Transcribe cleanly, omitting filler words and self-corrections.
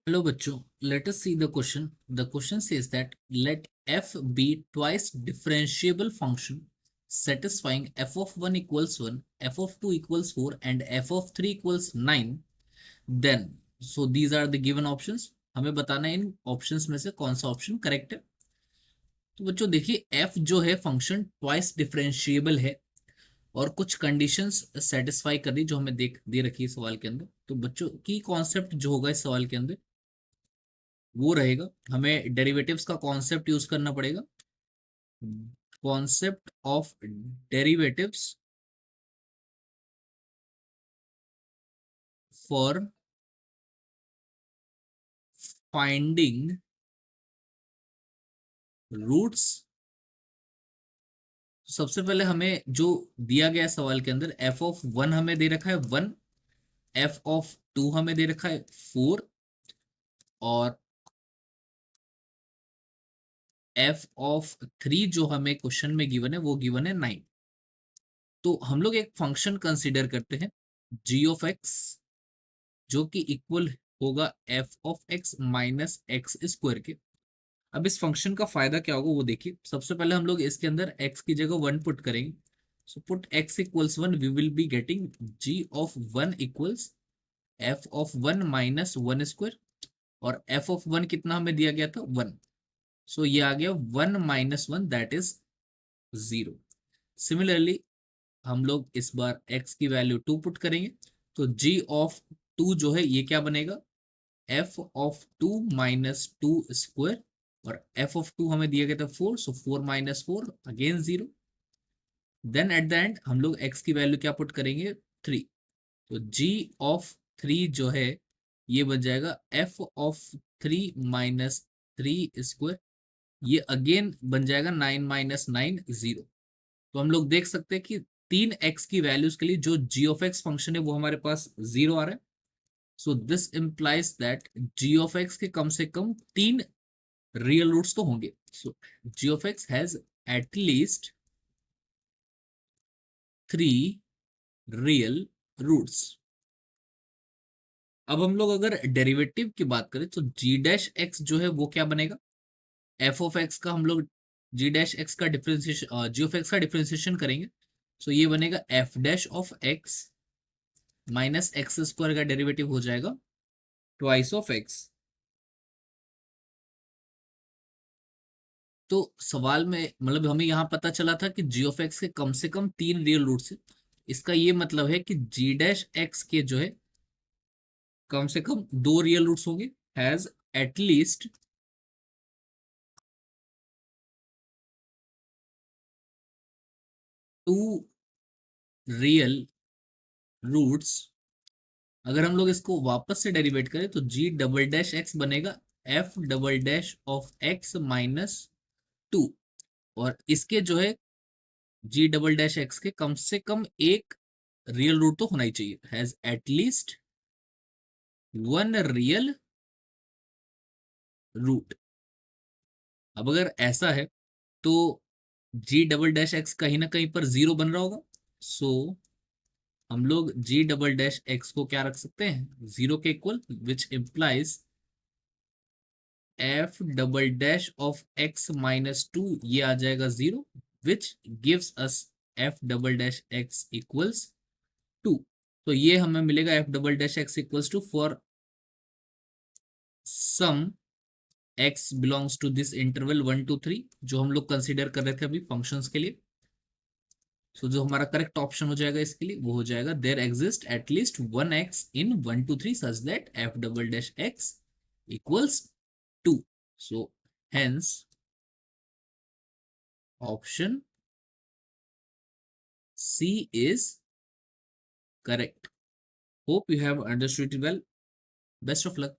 Hello bachcho, let us see the question. The question says that let f be twice differentiable function satisfying f of 1 equals 1, f of 2 equals 4 and f of 3 equals 9. Then, so these are the given options. हमें बताना है इन options में से कौन सा option correct है। तो बच्चों देखिए f जो है फंक्शन ट्वाइस डिफरेंशिएबल है और कुछ कंडीशंस सेटिस्फाई कर रही जो हमें देख दे रखी है सवाल के अंदर। तो बच्चों की कॉन्सेप्ट जो होगा इस सवाल के अंदर वो रहेगा, हमें डेरिवेटिव्स का कॉन्सेप्ट यूज करना पड़ेगा। Concept of derivatives for finding roots. सबसे पहले हमें जो दिया गया सवाल के अंदर एफ ऑफ 1 हमें दे रखा है 1, एफ ऑफ 2 हमें दे रखा है 4 और एफ ऑफ 3 जो हमें क्वेश्चन में गिवन है वो गिवन है 9। तो हम लोग एक फंक्शन कंसीडर करते हैं जी ऑफ एक्स जो कि इक्वल होगा F of x minus x square के। अब इस फंक्शन का फायदा क्या होगा वो देखिए। सबसे पहले हम लोग इसके अंदर x की जगह 1 पुट करेंगे। So put x equals 1, we will be getting g of 1 equals f of 1 minus 1 square और f ऑफ 1 कितना हमें दिया गया था 1। सो ये आ गया 1 माइनस 1 दैट इज 0। सिमिलरली हम लोग इस बार x की वैल्यू 2 पुट करेंगे तो g ऑफ 2 जो है ये क्या बनेगा f ऑफ 2 माइनस 2 स्क्वायर और f ऑफ 2 हमें दिया गया था 4, so 4 minus 4 again 0। Then at the end हम लोग x की वैल्यू क्या पुट करेंगे 3। तो g ऑफ 3 जो है ये बन जाएगा f ऑफ 3 माइनस 3 स्क्वायर, ये अगेन बन जाएगा 9 माइनस 9 0। तो हम लोग देख सकते हैं कि तीन x की वैल्यूज के लिए जो g ऑफ x फंक्शन है वो हमारे पास 0 आ रहा है। So this implies that g of x के कम से कम तीन रियल रूट्स तो होंगे। सो g of x has at least 3 real roots. अब हम लोग अगर डेरिवेटिव की बात करें तो g डैश x जो है वो क्या बनेगा f ऑफ x का हम लोग g डैश x का डिफरेंशिएशन g ऑफ x का डिफरेंशिएशन करेंगे। सो ये बनेगा f dash of x minus x square का डेरिवेटिव हो जाएगा ट्वाइस ऑफ x। तो सवाल में मतलब हमें यहाँ पता चला था कि g ऑफ x के कम से कम तीन रियल रूट्स है। इसका ये मतलब है कि g डैश x के जो है कम से कम दो रियल रूट्स होंगे, has at least two real roots. अगर हम लोग इसको वापस से डेरिवेट करें तो g डबल डैश एक्स बनेगा f double dash of x minus 2 और इसके जो है g डबल डैश एक्स के कम से कम एक रियल रूट तो होना ही चाहिए, has at least one real root. अब अगर ऐसा है तो g डबल डैश एक्स कहीं ना कहीं पर जीरो बन रहा होगा। सो हम लोग g डबल डैश एक्स को क्या रख सकते हैं जीरो के इक्वल, which implies f double dash of x minus 2 ये आ जाएगा zero, which gives us f double dash x equals 2। तो ये हमें मिलेगा f double dash x equals two for some x belongs to this interval 1 to 3 जो हम लोग कंसीडर कर रहे थे अभी फंक्शंस के लिए। सो जो हमारा करेक्ट ऑप्शन हो जाएगा इसके लिए वो हो जाएगा there exist at least one x in 1 to 3 such that f double dash x equals 2। So hence option C is correct. Hope you have understood it well. Best of luck.